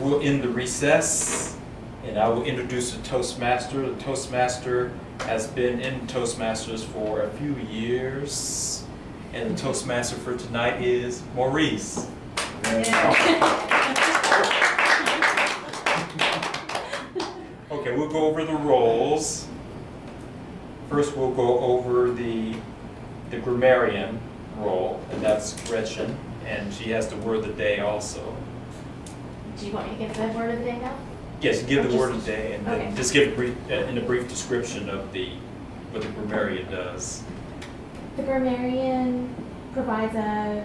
we'll end the recess, and I will introduce the Toastmaster. The Toastmaster has been in Toastmasters for a few years, and the Toastmaster for tonight is Maurice. Okay, we'll go over the roles. First, we'll go over the grammarian role, and that's Gretchen, and she has the word of the day also. Do you want me to give the word of the day now? Yes, give Or the word of just- the day, and okay. then just give a brief, in a brief description of what the grammarian does. The grammarian provides a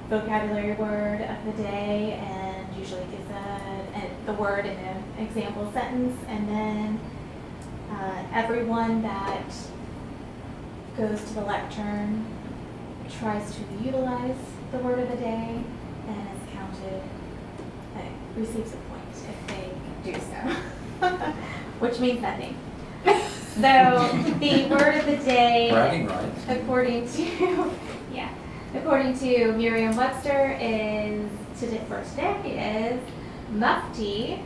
vocabulary word of the day and usually gives the word in an example sentence, and then everyone that goes to the lectern tries to utilize the word of the day and is counted, receives a point if they do so, which means nothing. So the word of the day, Bragging rights. according to Merriam-Webster, for today is mufti,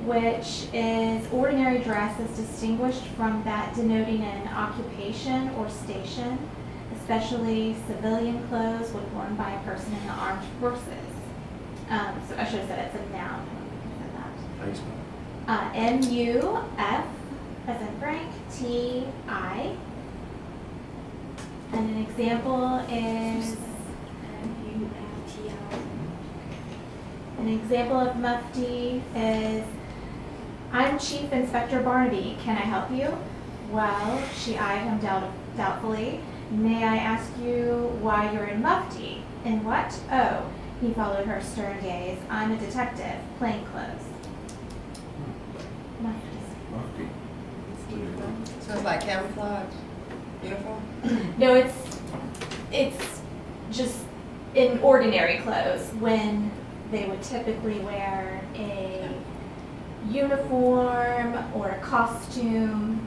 which is ordinary dress as distinguished from that denoting an occupation or station, especially civilian clothes when worn by a person in the armed forces. So I should have said it's a noun. Thanks, M-U-F, as in Frank, T-I. And an example is an example of mufti is, I'm Chief Inspector Barnaby. Can I help you? Well, she eyed him doubtfully. May I ask you why you're in mufti? In what? Oh, he followed her stern gaze. I'm a detective, plainclothes. Mufti. So it's like camouflage uniform? No, it's just in ordinary clothes when they would typically wear a uniform or a costume.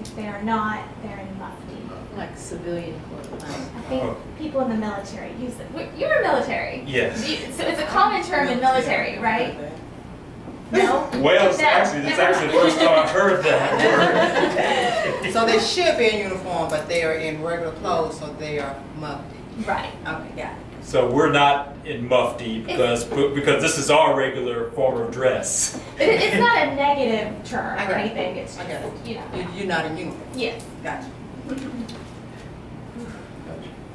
If they are not, they're in mufti. Like civilian clothes. I think people in the military use it. You're military. Yes. So it's a common term in military, right? No? Well, it's actually the first time I've heard that word. So they should be in uniform, but they are in regular clothes, so they are mufti. Right. Okay, got it. So we're not in mufti because this is our regular form of dress. It's not a negative term I or got it. anything. It's I got it. just, you know. You're not in uniform? Yes. Gotcha.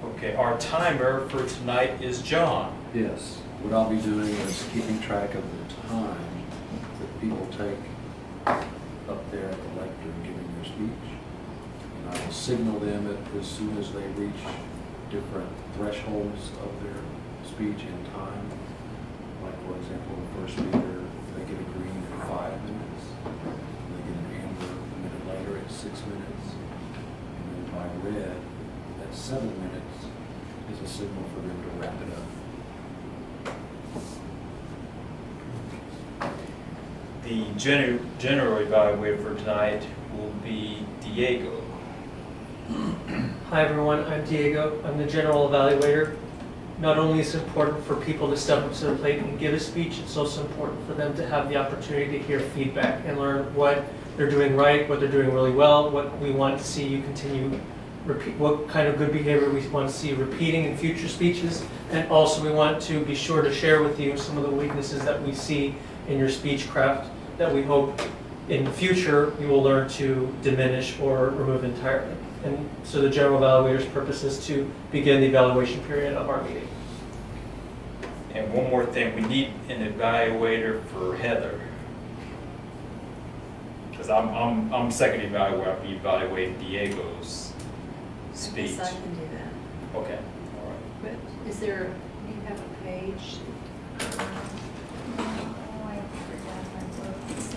Okay, our timer for tonight is John. Yes, what I'll be doing is keeping track of the time that people take up there at the lectern giving their speech. And I will signal them as soon as they reach different thresholds of their speech and time. Like, for example, the first speaker, they get a green at 5 minutes. They get an amber a minute later at 6 minutes. And then by red at 7 minutes is a signal for them to wrap it up. The general evaluator for tonight will be Diego. Hi everyone, I'm Diego. I'm the general evaluator. Not only is it important for people to step up to the plate and give a speech, it's also important for them to have the opportunity to hear feedback and learn what they're doing right, what they're doing really well, what we want to see you continue repeat, what kind of good behavior we want to see repeating in future speeches, and also we want to be sure to share with you some of the weaknesses that we see in your speech craft that we hope in the future you will learn to diminish or remove entirely. And so the general evaluator's purpose is to begin the evaluation period of our meeting. And one more thing, we need an evaluator for Heather. Because I'm second evaluator, I'll be evaluating Diego's speech. Yes, I can do that. Okay, all right. But is there, do you have a page?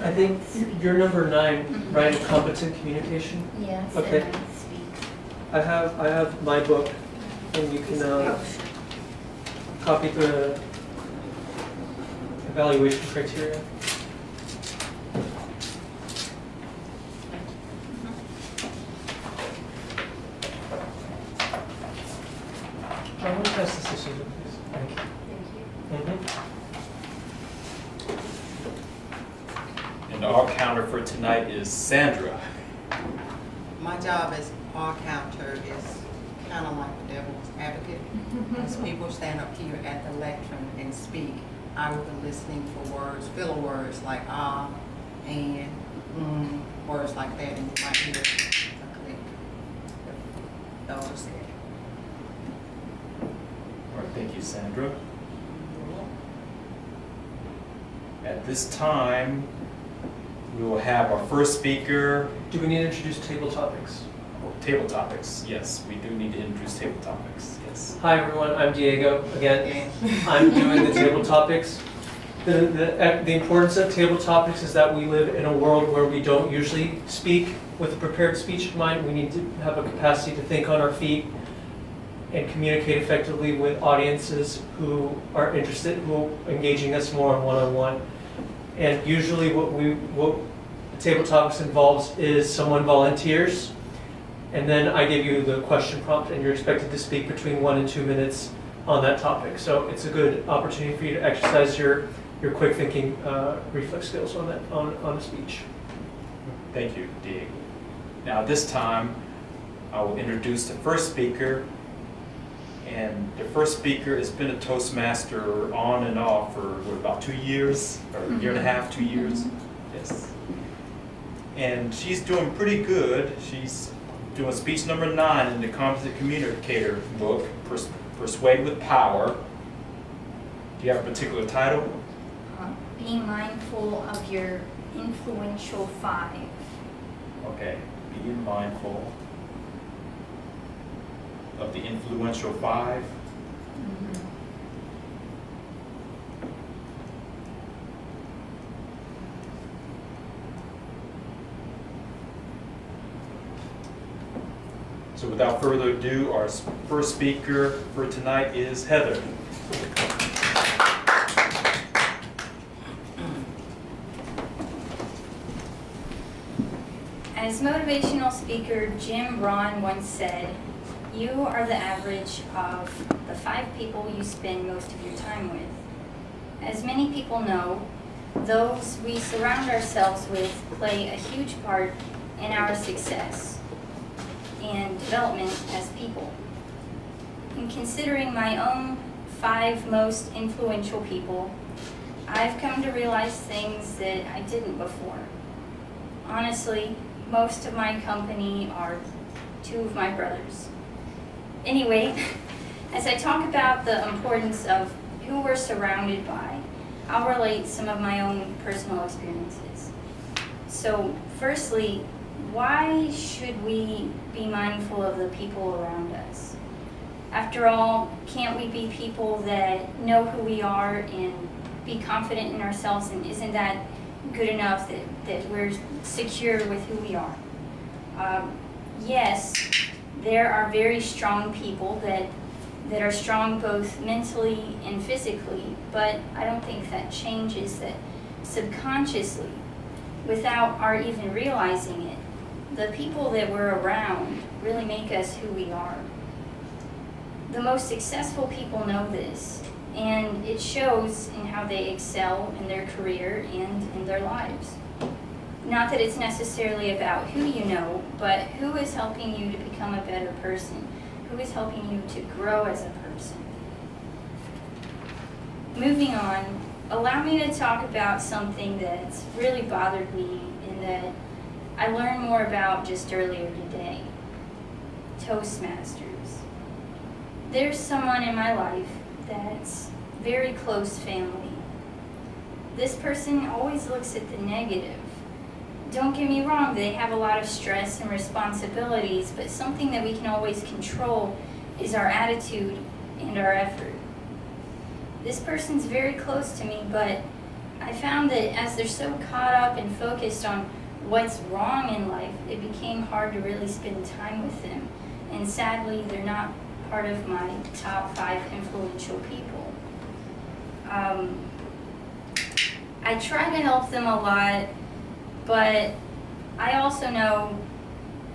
I think you're number 9, right? Competent communication. Yes. Okay. I have my book, and you can copy the evaluation criteria. I want to pass this to Susan, please. Thank you. Thank you. Mhm. tonight is Sandra. My job as bar counter is kind of like the devil's advocate. As people stand up here at the lectern and speak, I will be listening for words, filler words like and, words like that, and you might hear a click. Those are said. All right, thank you, Sandra. At this time, we will have our first speaker. Do we need to introduce table topics? Table topics, yes, we do need to introduce table topics, yes. Hi everyone, I'm Diego again. Yeah. I'm doing the table topics. The importance of table topics is that we live in a world where we don't usually speak with a prepared speech in mind. We need to have a capacity to think on our feet and communicate effectively with audiences who are interested, who are engaging us more on one-on-one. And usually what table topics involves is someone volunteers, and then I give you the question prompt, and you're expected to speak between 1 and 2 minutes on that topic. So it's a good opportunity for you to exercise your quick thinking reflex skills on a speech. Thank you, Diego. Now, this time, I will introduce the first speaker. And the first speaker has been a Toastmaster on and off for about 2 years, or a year and a half, 2 years. Yes. And she's doing pretty good. She's doing speech number 9 in the Competent Communicator book, Persuade with Power. Do you have a particular title? Being mindful of your influential 5. Okay, being mindful of the influential 5. So without further ado, our first speaker for tonight is Heather. As motivational speaker Jim Rohn once said, you are the average of the 5 people you spend most of your time with. As many people know, those we surround ourselves with play a huge part in our success and development as people. In considering my own 5 most influential people, I've come to realize things that I didn't before. Honestly, most of my company are 2 of my brothers. Anyway, as I talk about the importance of who we're surrounded by, I'll relate some of my own personal experiences. So, firstly, why should we be mindful of the people around us? After all, can't we be people that know who we are and be confident in ourselves, and isn't that good enough that we're secure with who we are? Yes, there are very strong people that are strong both mentally and physically, but I don't think that changes that subconsciously, without our even realizing it, the people that we're around really make us who we are. The most successful people know this, and it shows in how they excel in their career and in their lives. Not that it's necessarily about who you know, but who is helping you to become a better person, who is helping you to grow as a person. Moving on, allow me to talk about something that's really bothered me and that I learned more about just earlier today. Toastmasters. There's someone in my life that's very close family. This person always looks at the negative. Don't get me wrong, they have a lot of stress and responsibilities, but something that we can always control is our attitude and our effort. This person's very close to me, but I found that as they're so caught up and focused on what's wrong in life, it became hard to really spend time with them. And sadly, they're not part of my top 5 influential people. I try to help them a lot, but I also know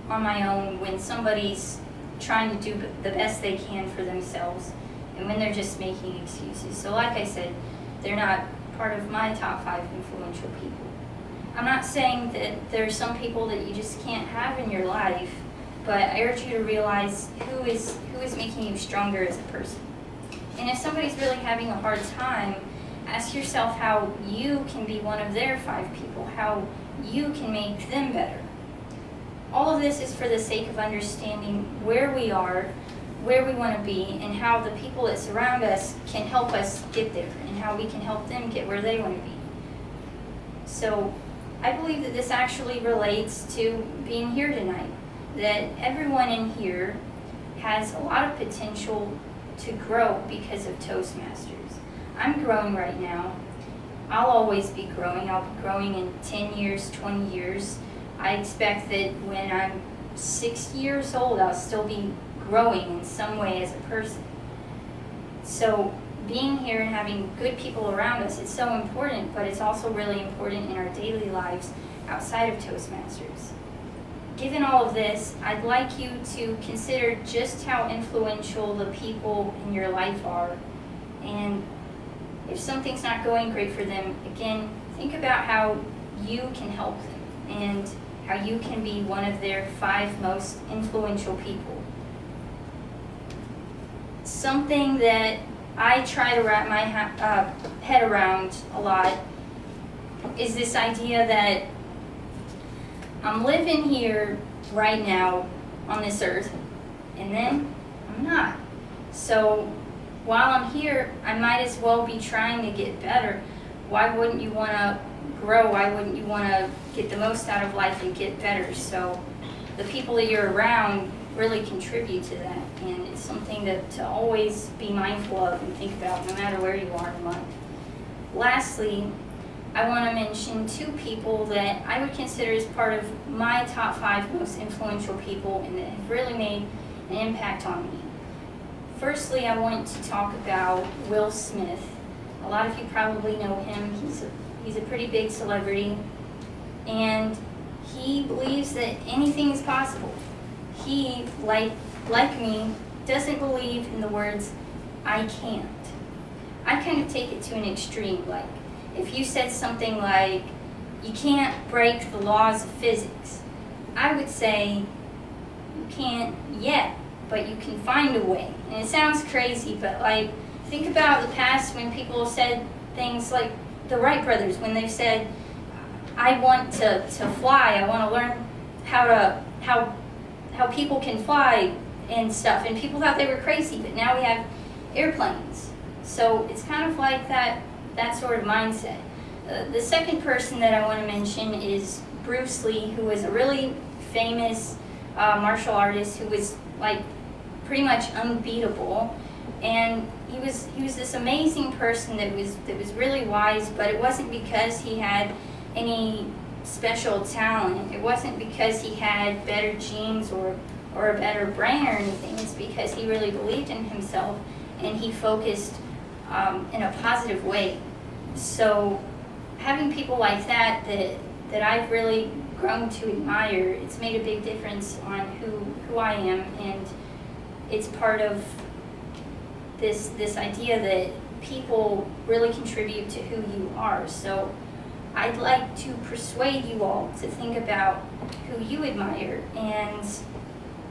on my own when somebody's trying to do the best they can for themselves and when they're just making excuses. So like I said, they're not part of my top 5 influential people. I'm not saying that there are some people that you just can't have in your life, but I urge you to realize who is making you stronger as a person. And if somebody's really having a hard time, ask yourself how you can be one of their 5 people, how you can make them better. All of this is for the sake of understanding where we are, where we want to be, and how the people that surround us can help us get there, and how we can help them get where they want to be. So I believe that this actually relates to being here tonight, that everyone in here has a lot of potential to grow because of Toastmasters. I'm growing right now. I'll always be growing. I'll be growing in 10 years, 20 years. I expect that when I'm 60 years old, I'll still be growing in some way as a person. So being here and having good people around us, it's so important, but it's also really important in our daily lives outside of Toastmasters. Given all of this, I'd like you to consider just how influential the people in your life are. And if something's not going great for them, again, think about how you can help them and how you can be one of their 5 most influential people. Something that I try to wrap my head around a lot is this idea that I'm living here right now on this earth, and then I'm not. So while I'm here, I might as well be trying to get better. Why wouldn't you want to grow? Why wouldn't you want to get the most out of life and get better? So the people that you're around really contribute to that, and it's something to always be mindful of and think about no matter where you are in life. Lastly, I want to mention 2 people that I would consider as part of my top 5 most influential people and that have really made an impact on me. Firstly, I want to talk about Will Smith. A lot of you probably know him. He's a pretty big celebrity, and he believes that anything is possible. He, like me, doesn't believe in the words, "I can't." I kind of take it to an extreme. Like, if you said something like, "You can't break the laws of physics," I would say, "You can't yet, but you can find a way." And it sounds crazy, but like, think about the past when people said things like the Wright brothers, when they said, "I want to fly, I want to learn how people can fly and stuff," and people thought they were crazy, but now we have airplanes. So it's kind of like that sort of mindset. The second person that I want to mention is Bruce Lee, who was a really famous martial artist who was like pretty much unbeatable, and he was this amazing person that was really wise, but it wasn't because he had any special talent. It wasn't because he had better genes or a better brain or anything. It's because he really believed in himself and he focused in a positive way. So having people like that I've really grown to admire, it's made a big difference on who I am, and it's part of this idea that people really contribute to who you are. So I'd like to persuade you all to think about who you admire and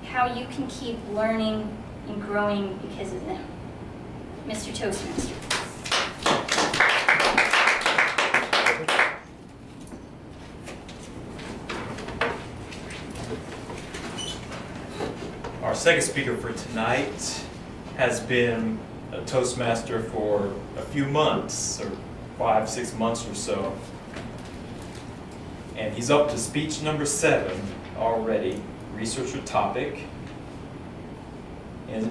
how you can keep learning and growing because of them. Mr. Toastmaster. Our second speaker for tonight has been a Toastmaster for a few months, or 5-6 months or so. And he's up to speech number 7 already, research your topic. And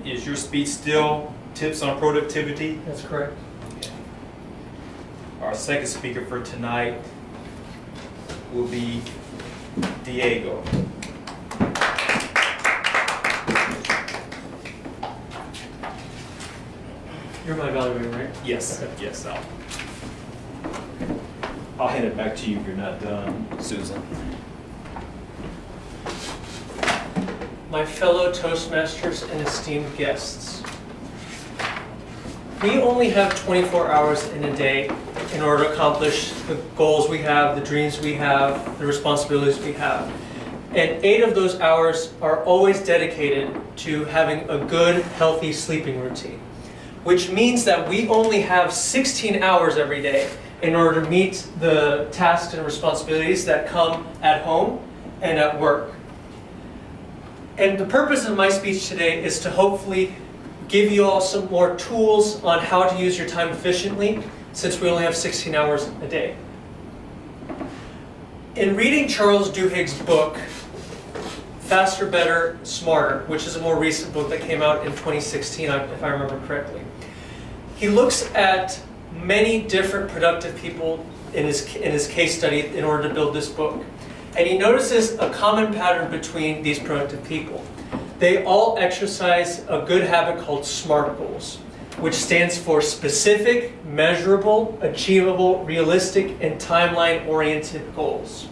is your speech still tips on productivity? That's correct. Okay. Our second speaker for tonight will be Diego. You're my evaluator, right? Yes, Okay. yes, I'll hand it back to you if you're not done, Susan. My fellow Toastmasters and esteemed guests, we only have 24 hours in a day in order to accomplish the goals we have, the dreams we have, the responsibilities we have. And 8 of those hours are always dedicated to having a good, healthy sleeping routine, which means that we only have 16 hours every day in order to meet the tasks and responsibilities that come at home and at work. And the purpose of my speech today is to hopefully give you all some more tools on how to use your time efficiently, since we only have 16 hours a day. In reading Charles Duhigg's book, Faster, Better, Smarter, which is a more recent book that came out in 2016, if I remember correctly, he looks at many different productive people in his case study in order to build this book. And he notices a common pattern between these productive people. They all exercise a good habit called SMART goals, which stands for specific, measurable, achievable, realistic, and timeline-oriented goals.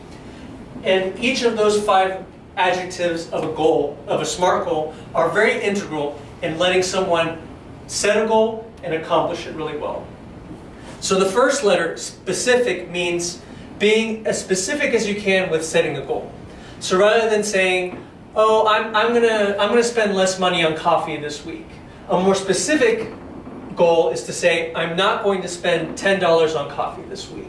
And each of those 5 adjectives of a goal, of a SMART goal, are very integral in letting someone set a goal and accomplish it really well. So the first letter, specific, means being as specific as you can with setting a goal. So rather than saying, oh, I'm gonna spend less money on coffee this week, a more specific goal is to say, I'm not going to spend $10 on coffee this week.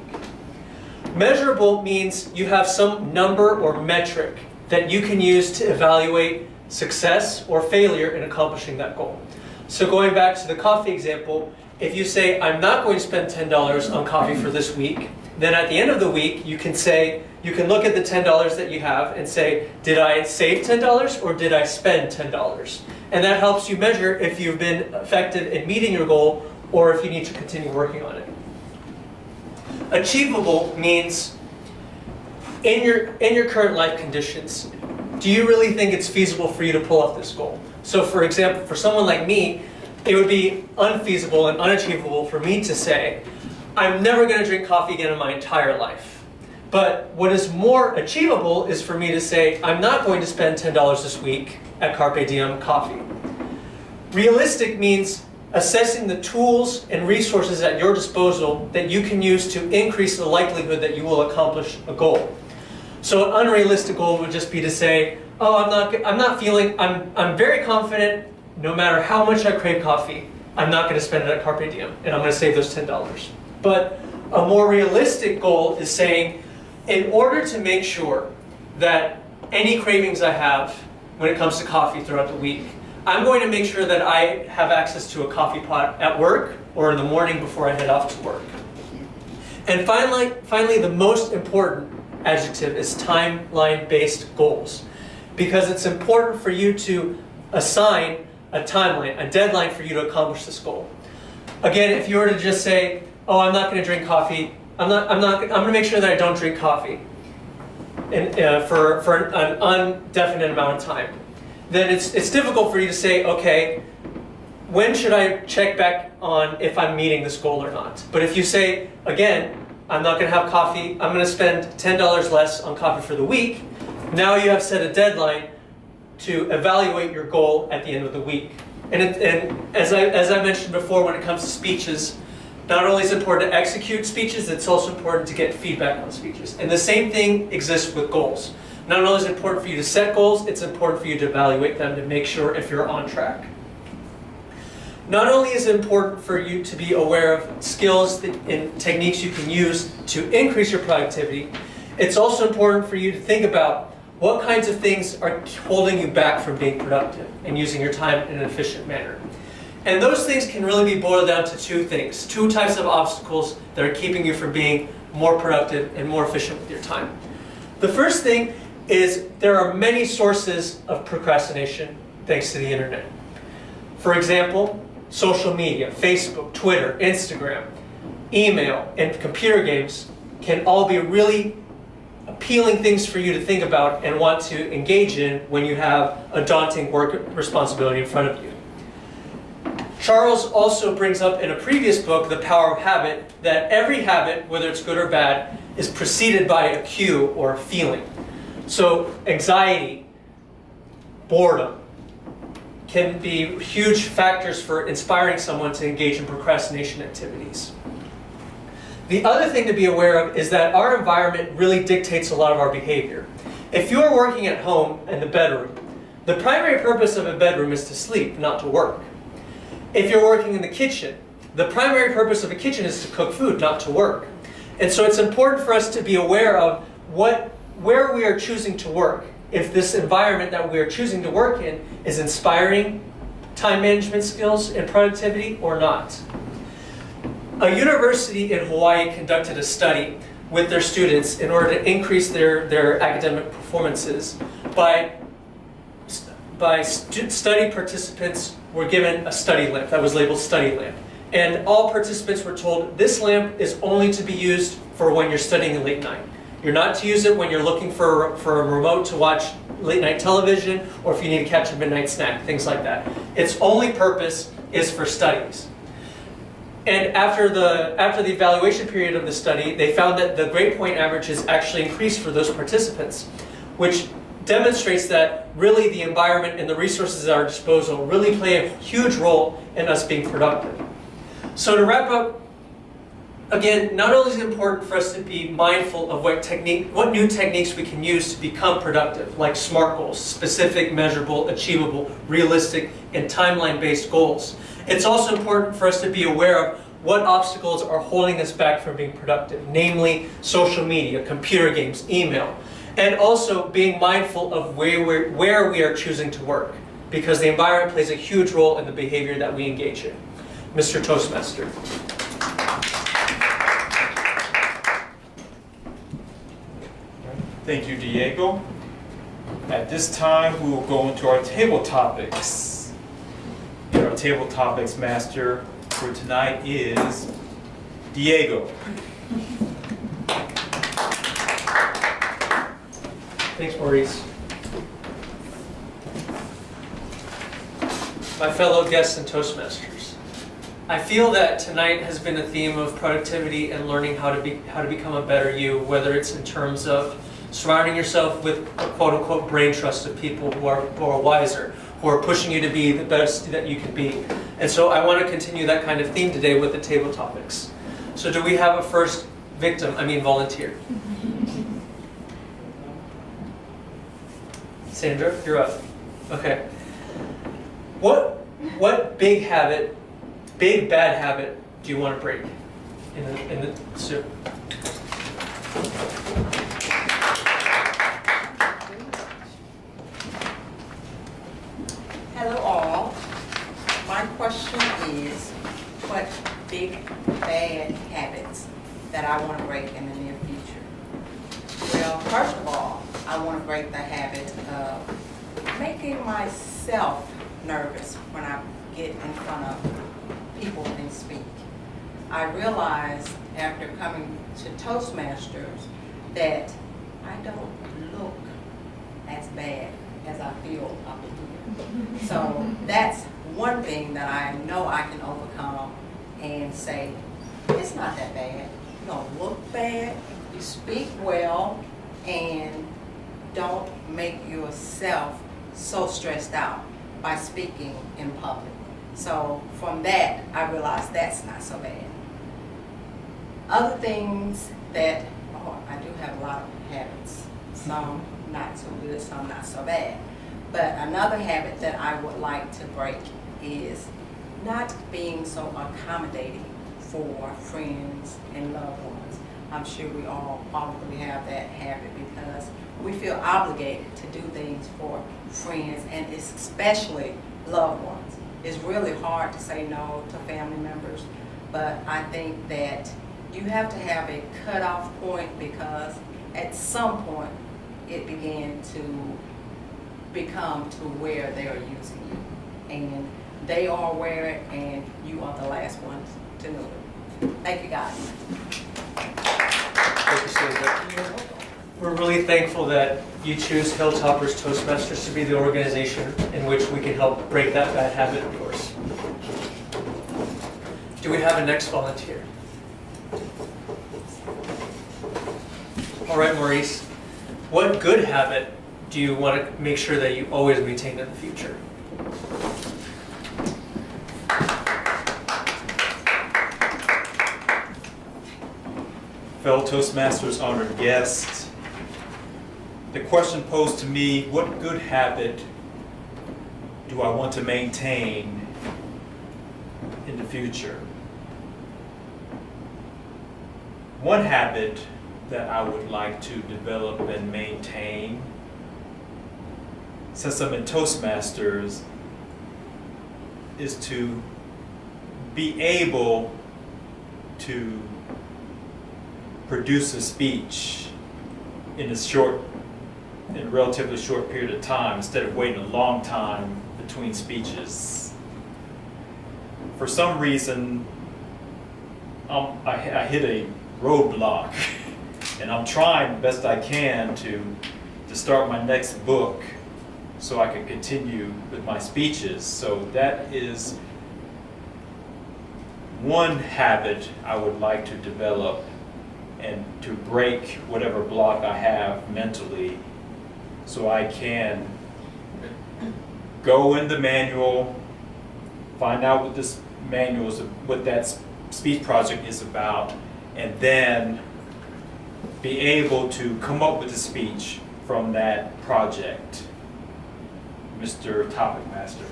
Measurable means you have some number or metric that you can use to evaluate success or failure in accomplishing that goal. So going back to the coffee example, if you say, I'm not going to spend $10 on coffee for this week, then at the end of the week, you can look at the $10 that you have and say, did I save $10 or did I spend $10? And that helps you measure if you've been effective in meeting your goal or if you need to continue working on it. Achievable means in your current life conditions, do you really think it's feasible for you to pull off this goal? So for example, for someone like me, it would be unfeasible and unachievable for me to say, I'm never going to drink coffee again in my entire life. But what is more achievable is for me to say, I'm not going to spend $10 this week at Carpe Diem Coffee. Realistic means assessing the tools and resources at your disposal that you can use to increase the likelihood that you will accomplish a goal. So an unrealistic goal would just be to say, oh, I'm very confident no matter how much I crave coffee, I'm not going to spend it at Carpe Diem, and I'm going to save those $10. But a more realistic goal is saying, in order to make sure that any cravings I have when it comes to coffee throughout the week, I'm going to make sure that I have access to a coffee pot at work or in the morning before I head off to work. And finally, the most important adjective is timeline-based goals, because it's important for you to assign a timeline, a deadline for you to accomplish this goal. Again, if you were to just say, oh, I'm not going to drink coffee, I'm going to make sure that I don't drink coffee for an indefinite amount of time, then it's difficult for you to say, okay, when should I check back on if I'm meeting this goal or not? But if you say, again, I'm not going to have coffee, I'm going to spend $10 less on coffee for the week, now you have set a deadline to evaluate your goal at the end of the week. And as I mentioned before, when it comes to speeches, not only is it important to execute speeches, it's also important to get feedback on speeches. And the same thing exists with goals. Not only is it important for you to set goals, it's important for you to evaluate them to make sure if you're on track. Not only is it important for you to be aware of skills and techniques you can use to increase your productivity, it's also important for you to think about what kinds of things are holding you back from being productive and using your time in an efficient manner. And those things can really be boiled down to 2 things, 2 types of obstacles that are keeping you from being more productive and more efficient with your time. The first thing is there are many sources of procrastination thanks to the internet. For example, social media, Facebook, Twitter, Instagram, email, and computer games can all be really appealing things for you to think about and want to engage in when you have a daunting work responsibility in front of you. Charles also brings up in a previous book, The Power of Habit, that every habit, whether it's good or bad, is preceded by a cue or a feeling. So anxiety, boredom, can be huge factors for inspiring someone to engage in procrastination activities. The other thing to be aware of is that our environment really dictates a lot of our behavior. If you're working at home in the bedroom, the primary purpose of a bedroom is to sleep, not to work. If you're working in the kitchen, the primary purpose of a kitchen is to cook food, not to work. And so it's important for us to be aware of where we are choosing to work. If this environment that we are choosing to work in is inspiring time management skills and productivity or not. A university in Hawaii conducted a study with their students in order to increase their academic performances. Study participants were given a study lamp that was labeled study lamp. And all participants were told this lamp is only to be used for when you're studying late night. You're not to use it when you're looking for a remote to watch late night television or if you need to catch a midnight snack, things like that. Its only purpose is for studies. And after the evaluation period of the study, they found that the grade point averages actually increased for those participants, which demonstrates that really the environment and the resources at our disposal really play a huge role in us being productive. So to wrap up, again, not only is it important for us to be mindful of what new techniques we can use to become productive, like SMART goals, specific, measurable, achievable, realistic, and timeline-based goals. It's also important for us to be aware of what obstacles are holding us back from being productive, namely social media, computer games, email, and also being mindful of where we are choosing to work, because the environment plays a huge role in the behavior that we engage in. Mr. Toastmaster. Thank you, Diego. At this time, we will go into our table topics. And our table topics master for tonight is Diego. Thanks, Maurice. My fellow guests and Toastmasters, I feel that tonight has been a theme of productivity and learning how to become a better you, whether it's in terms of surrounding yourself with a quote-unquote brain trust of people who are wiser, who are pushing you to be the best that you can be. And so I want to continue that kind of theme today with the table topics. So do we have a first volunteer? Sandra, you're up. Okay. What big bad habit do you want to break in the soup? Hello all. My question is, what big bad habits that I want to break in the near future? Well, first of all, I want to break the habit of making myself nervous when I get in front of people and speak. I realized after coming to Toastmasters that I don't look as bad as I feel up here. So that's one thing that I know I can overcome and say, it's not that bad. You don't look bad, you speak well, and don't make yourself so stressed out by speaking in public. So from that, I realized that's not so bad. Other things that, I do have a lot of habits. Some not so good, some not so bad. But another habit that I would like to break is not being so accommodating for friends and loved ones. I'm sure we all probably have that habit because we feel obligated to do things for friends and especially loved ones. It's really hard to say no to family members, but I think that you have to have a cutoff point because at some point it began to become to where they are using you. And they are aware and you are the last ones to know it. Thank you guys. Thank you, Sandra. We're really thankful that you choose Hilltoppers Toastmasters to be the organization in which we can help break that bad habit of yours. Do we have a next volunteer? All right, Maurice. What good habit do you want to make sure that you always maintain in the future? fellow Toastmasters, honored guests. The question posed to me, what good habit do I want to maintain in the future? One habit that I would like to develop and maintain, since I'm in Toastmasters, is to be able to produce a speech in a relatively short period of time instead of waiting a long time between speeches. For some reason, I hit a roadblock, and I'm trying the best I can to start my next book so I can continue with my speeches. So that is one habit I would like to develop, and to break whatever block I have mentally so I can go in the manual, find out what this manual is, what that speech project is about, and then be able to come up with a speech from that project. Mr. Topic Master.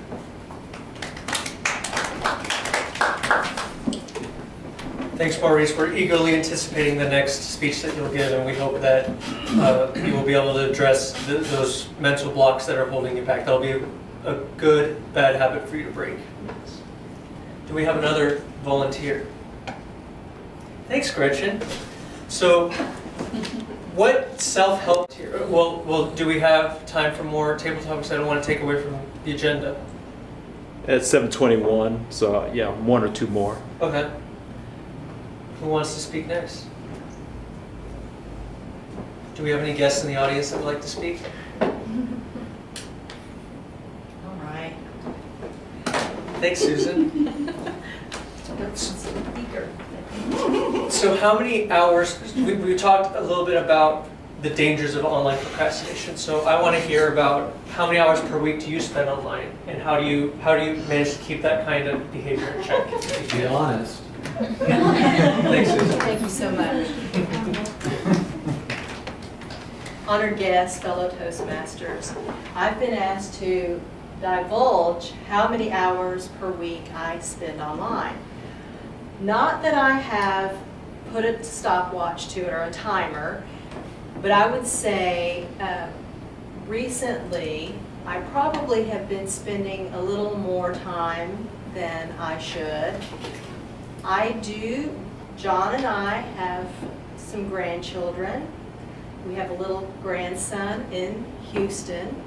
Thanks, Maurice. We're eagerly anticipating the next speech that you'll give, and we hope that you will be able to address those mental blocks that are holding you back. That'll be a good, bad habit for you to break. Do we have another volunteer? Thanks, Gretchen. So, what self-help here? Well, do we have time for more table topics? I don't want to take away from the agenda. At 7:21, so yeah, one or two more. Okay. Who wants to speak next? Do we have any guests in the audience that would like to speak? All right. Thanks, Susan. So how many hours, we talked a little bit about the dangers of online procrastination. So I want to hear about how many hours per week do you spend online, and how do you manage to keep that kind of behavior in check? To be honest, Thanks, Susan. Thank you so much. Honored guests, fellow Toastmasters, I've been asked to divulge how many hours per week I spend online. Not that I have put a stopwatch to it or a timer, but I would say recently I probably have been spending a little more time than I should. John and I have some grandchildren. We have a little grandson in Houston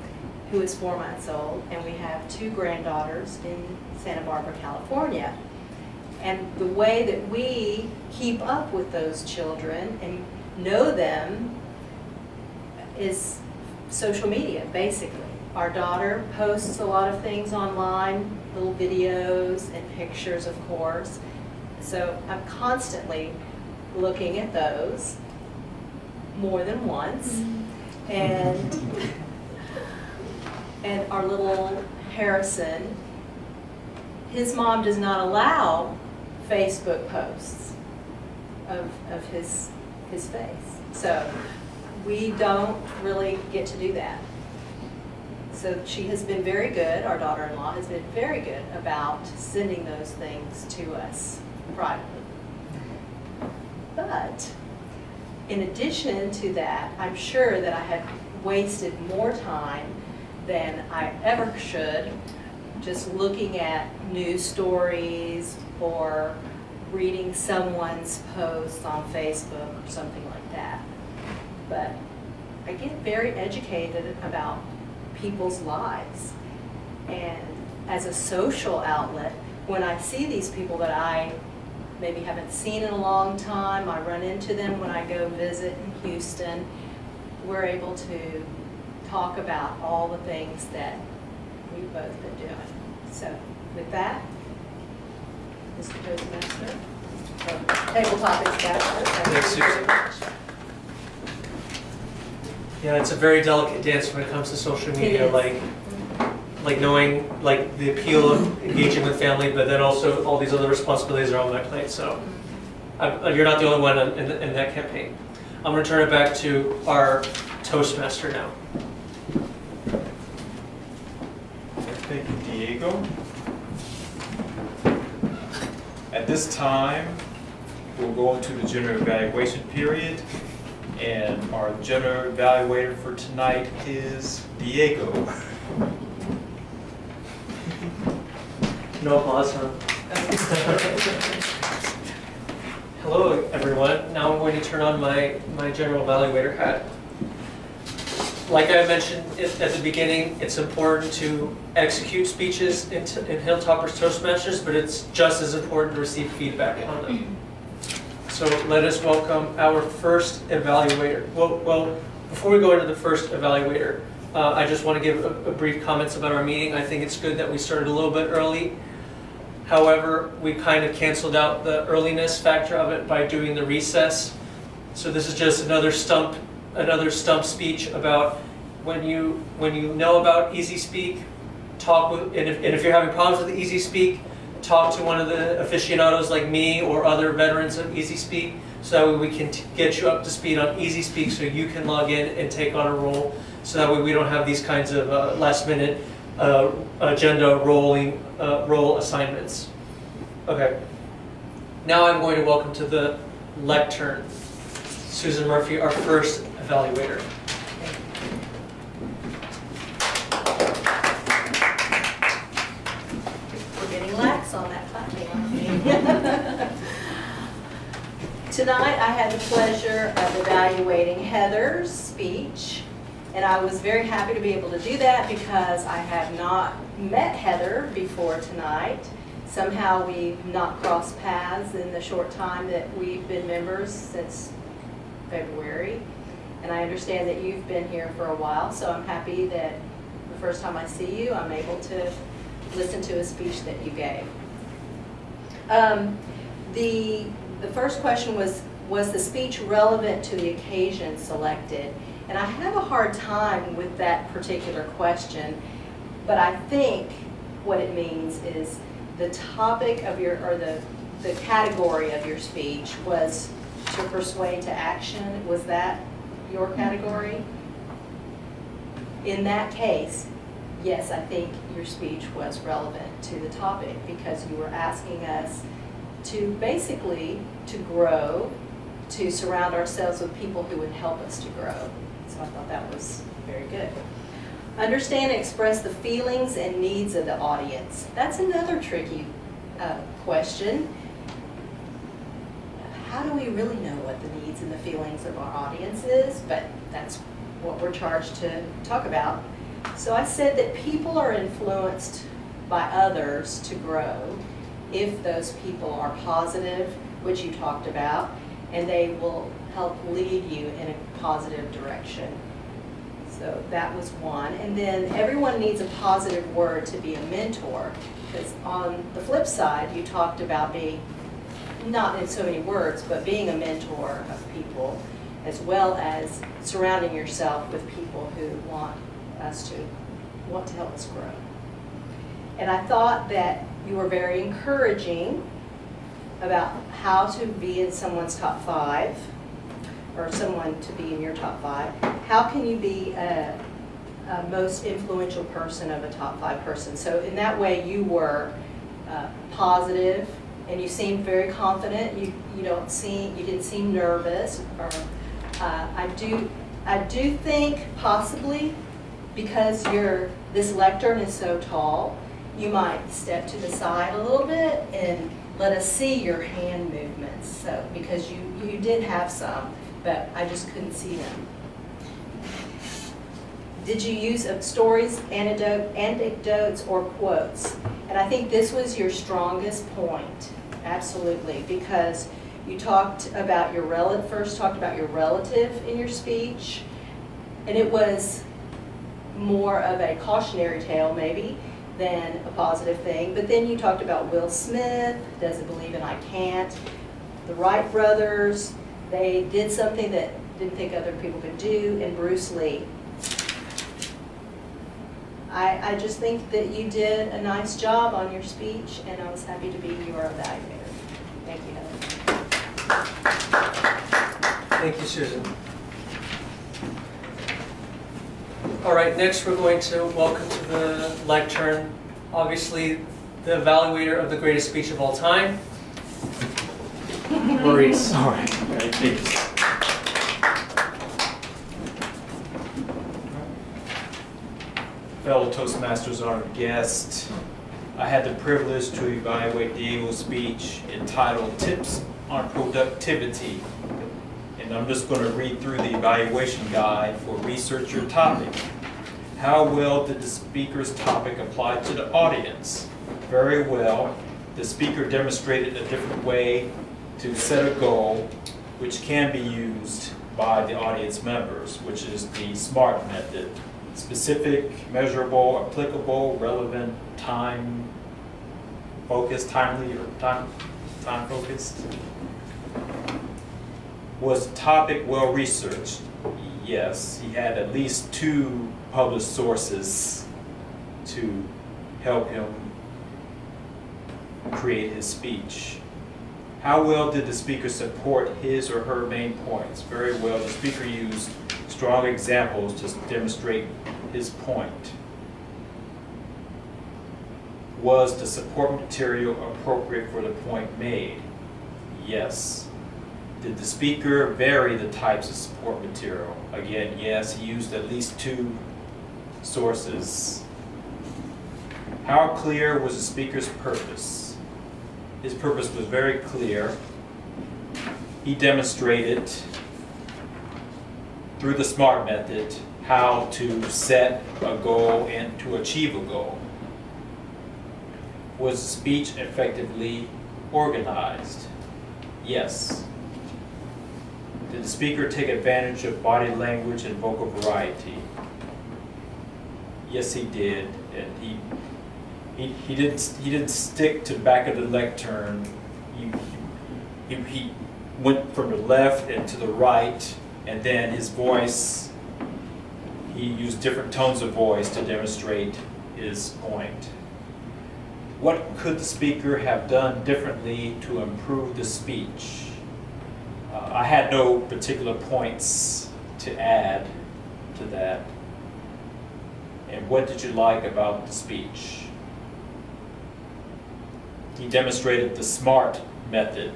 who is 4 months old, and we have 2 granddaughters in Santa Barbara, California. And the way that we keep up with those children and know them is social media, basically. Our daughter posts a lot of things online, little videos and pictures, of course. So I'm constantly looking at those more than once. And our little Harrison, his mom does not allow Facebook posts of his face. So we don't really get to do that. So she has been very good, our daughter-in-law has been very good about sending those things to us privately. But in addition to that, I'm sure that I have wasted more time than I ever should just looking at news stories or reading someone's post on Facebook or something like that. But I get very educated about people's lives. And as a social outlet, when I see these people that I maybe haven't seen in a long time, I run into them when I go visit in Houston, we're able to talk about all the things that we've both been doing. So with that, Mr. Toastmaster, Table Topics Master, thank you very much. Yeah, it's a very delicate dance when it comes to social media, is. like knowing the appeal of engaging with family, but then also all these other responsibilities are on my plate. So You're not the only one in that campaign. I'm going to turn it back to our Toastmaster now. Thank you, Diego. At this time, we'll go into the general evaluation period, and our general evaluator for tonight is Diego. No applause, huh? Hello, everyone. Now I'm going to turn on my general evaluator hat. Like I mentioned at the beginning, it's important to execute speeches in Hilltoppers Toastmasters, but it's just as important to receive feedback on them. So let us welcome our first evaluator. Well, before we go into the first evaluator, I just want to give a brief comments about our meeting. I think it's good that we started a little bit early. However, we kind of canceled out the earliness factor of it by doing the recess. So this is just another stump speech about when you know about Easy Speak, talk with, and if you're having problems with Easy Speak, talk to one of the aficionados like me or other veterans of Easy Speak, so that way we can get you up to speed on Easy Speak so you can log in and take on a role, so that way we don't have these kinds of last minute agenda role assignments. Okay, now I'm going to welcome to the lectern Susan Murphy, our first evaluator. We're getting lax on that platform. Tonight I had the pleasure of evaluating Heather's speech, and I was very happy to be able to do that because I have not met Heather before tonight. Somehow we've not crossed paths in the short time that we've been members since February. And I understand that you've been here for a while, so I'm happy that the first time I see you, I'm able to listen to a speech that you gave. The first question was the speech relevant to the occasion selected? And I have a hard time with that particular question, but I think what it means is the topic of your, or the category of your speech was to persuade to action. Was that your category? In that case, yes, I think your speech was relevant to the topic because you were asking us to basically to grow, to surround ourselves with people who would help us to grow. So I thought that was very good. Understand and express the feelings and needs of the audience. That's another tricky question. How do we really know what the needs and the feelings of our audience is? But that's what we're charged to talk about. So I said that people are influenced by others to grow if those people are positive, which you talked about, and they will help lead you in a positive direction. So that was one. And then everyone needs a positive word to be a mentor, because on the flip side, you talked about being, not in so many words, but being a mentor of people, as well as surrounding yourself with people who want to help us grow. And I thought that you were very encouraging about how to be in someone's top 5, or someone to be in your top 5. How can you be a most influential person of a top 5 person? So in that way, you were positive, and you seemed very confident. You didn't seem nervous. Or I do think possibly because this lectern is so tall, you might step to the side a little bit and let us see your hand movements. So because you did have some, but I just couldn't see them. Did you use stories, anecdotes, or quotes? And I think this was your strongest point, absolutely, because you talked about first talked about your relative in your speech, and it was more of a cautionary tale maybe than a positive thing. But then you talked about Will Smith, doesn't believe in I can't, the Wright brothers, they did something that didn't think other people could do, and Bruce Lee. I just think that you did a nice job on your speech, and I was happy to be your evaluator. Thank you, Heather. Thank you, Susan. All right, next we're going to welcome to the lectern, obviously, the evaluator of the greatest speech of all time, Maurice. All right, thanks. Fellow Toastmasters, honored guest, I had the privilege to evaluate Diego's speech entitled Tips on Productivity. And I'm just going to read through the evaluation guide for research your topic. How well did the speaker's topic apply to the audience? Very well. The speaker demonstrated a different way to set a goal, which can be used by the audience members, which is the SMART method. Specific, measurable, applicable, relevant, time focused, timely, or time focused. Was the topic well researched? Yes, he had at least 2 published sources to help him create his speech. How well did the speaker support his or her main points? Very well. The speaker used strong examples to demonstrate his point. Was the support material appropriate for the point made? Yes. Did the speaker vary the types of support material? Again, yes, he used at least 2 sources. How clear was the speaker's purpose? His purpose was very clear. He demonstrated through the SMART method how to set a goal and to achieve a goal. Was the speech effectively organized? Yes. Did the speaker take advantage of body language and vocal variety? Yes, he did, and he didn't stick to the back of the lectern. He went from the left and to the right, and then his voice, he used different tones of voice to demonstrate his point. What could the speaker have done differently to improve the speech? I had no particular points to add to that. And what did you like about the speech? He demonstrated the SMART method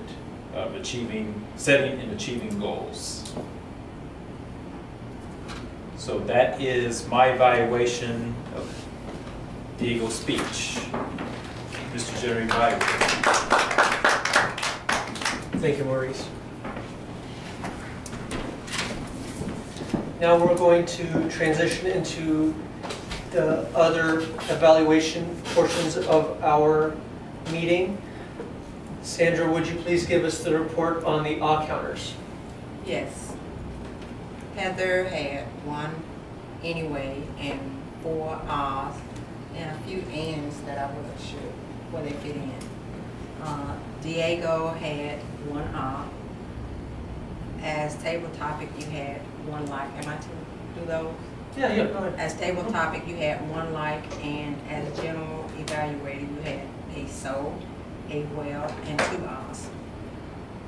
of setting and achieving goals. So that is my evaluation of Diego's speech. Mr. General Evaluator. Thank you, Maurice. Now we're going to transition into the other evaluation portions of our meeting. Sandra, would you please give us the report on the ah counters? Yes. Heather had 1 anyway and 4 ahs and a few ands that I wasn't sure where they fit in. Diego had 1 ah. As table topic, you had 1 like. Am I to do those? Yeah, go ahead. As table topic, you had 1 like, and as general evaluator, you had a so, a well, and 2 ahs.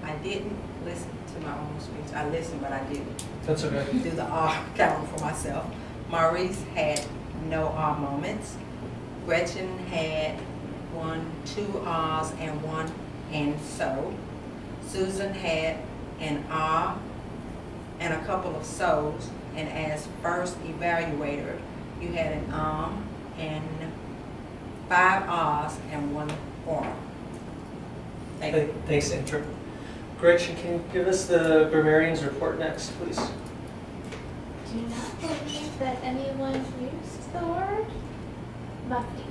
I didn't listen to my own speech. I listened, but I didn't That's okay. do the ah count for myself. Maurice had no ah moments. Gretchen had 2 ahs and 1 and so. Susan had an ah and a couple of so's, and as first evaluator, you had an and 5 ahs and 1 or. Thank you. Thanks, Sandra. Gretchen, can you give us the grammarian's report next, please? Do not believe that anyone used the word mufti.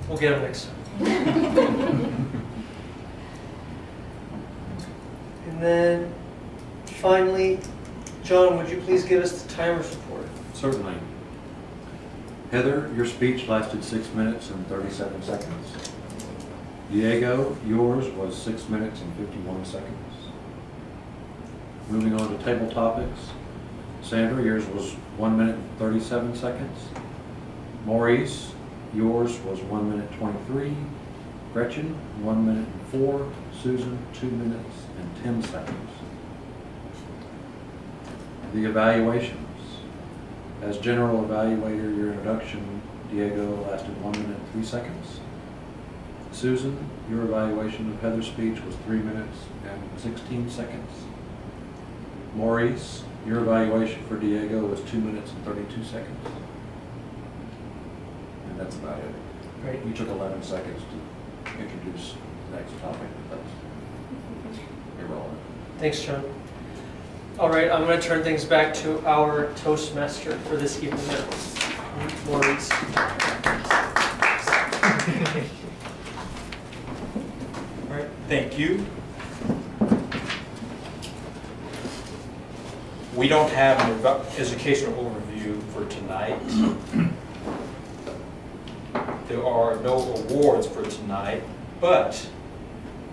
We'll get them next time. And then finally, John, would you please give us the timer's report? Certainly. Heather, your speech lasted 6 minutes and 37 seconds. Diego, yours was 6 minutes and 51 seconds. Moving on to table topics. Sandra, yours was 1 minute and 37 seconds. Maurice, yours was 1 minute 23. Gretchen, 1 minute and 4. Susan, 2 minutes and 10 seconds. The evaluations. As general evaluator, your introduction, Diego, lasted 1 minute and 3 seconds. Susan, your evaluation of Heather's speech was 3 minutes and 16 seconds. Maurice, your evaluation for Diego was 2 minutes and 32 seconds. And that's about it. Great. You took 11 seconds to introduce the next topic, but that's irrelevant. Thanks, John. All right, I'm going to turn things back to our Toastmaster for this evening, Maurice. All right, thank you. We don't have an educational overview for tonight. There are no awards for tonight, but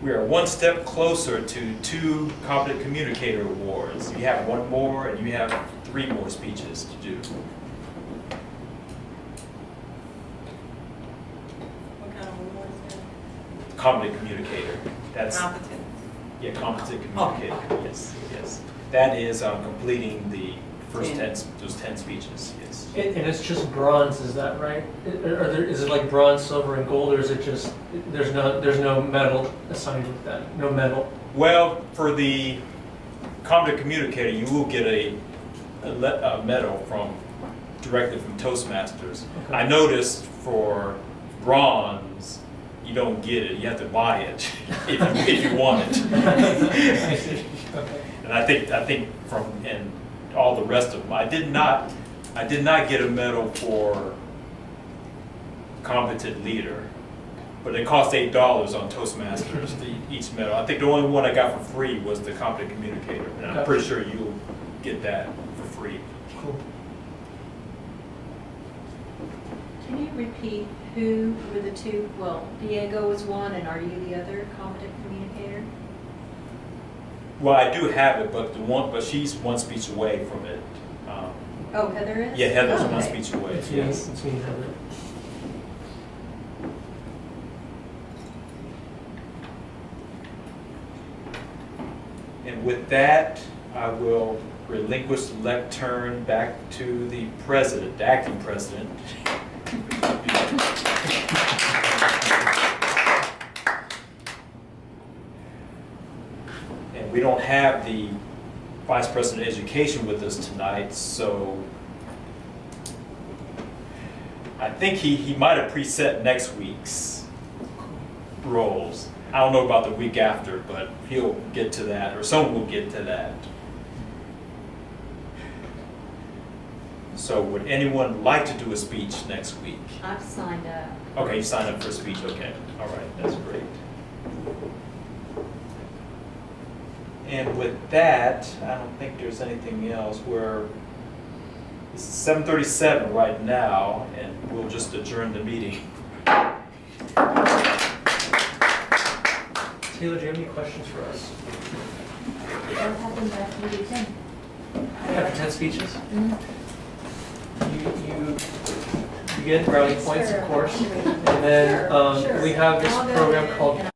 we are one step closer to 2 Competent Communicator Awards. You have 1 more and you have 3 more speeches to do. What kind of award is that? Competent Communicator. That's Competent. Yeah, competent communicator. Yes, yes. That is completing the first 10 speeches. Yes. And it's just bronze, is that right? Is it like bronze, silver, and gold, or is it just there's no medal assigned with that? No medal. Well, for the competent communicator, you will get a medal directly from Toastmasters. Okay. I noticed for bronze, you don't get it. You have to buy it if you want it. I see. Okay. And I think and all the rest of them, I did not get a medal for competent leader, but it cost $8 on Toastmasters each medal. I think the only one I got for free was the competent communicator, and I'm pretty sure you'll get that for free. Cool. Can you repeat who were the 2? Well, Diego was one, and are you the other competent communicator? Well, I do have it, but she's 1 speech away from it. Oh, Heather is? Yeah, Heather's Oh, 1 okay. speech away. It's me, Yes. it's me, Heather. And with that, I will relinquish the lectern back to the president, the acting president. And we don't have the vice president of education with us tonight, so I think he might have preset next week's roles. I don't know about the week after, but he'll get to that, or someone will get to that. So would anyone like to do a speech next week? I've signed up. Okay, you signed up for a speech, okay. All right, that's great. And with that, I don't think there's anything else. It's 7:37 right now, and we'll just adjourn the meeting. Taylor, do you have any questions for us? What happened after you do 10? After 10 speeches? Mhm. You get brownie points, of course. And then Sure. we have this I'll go program in called and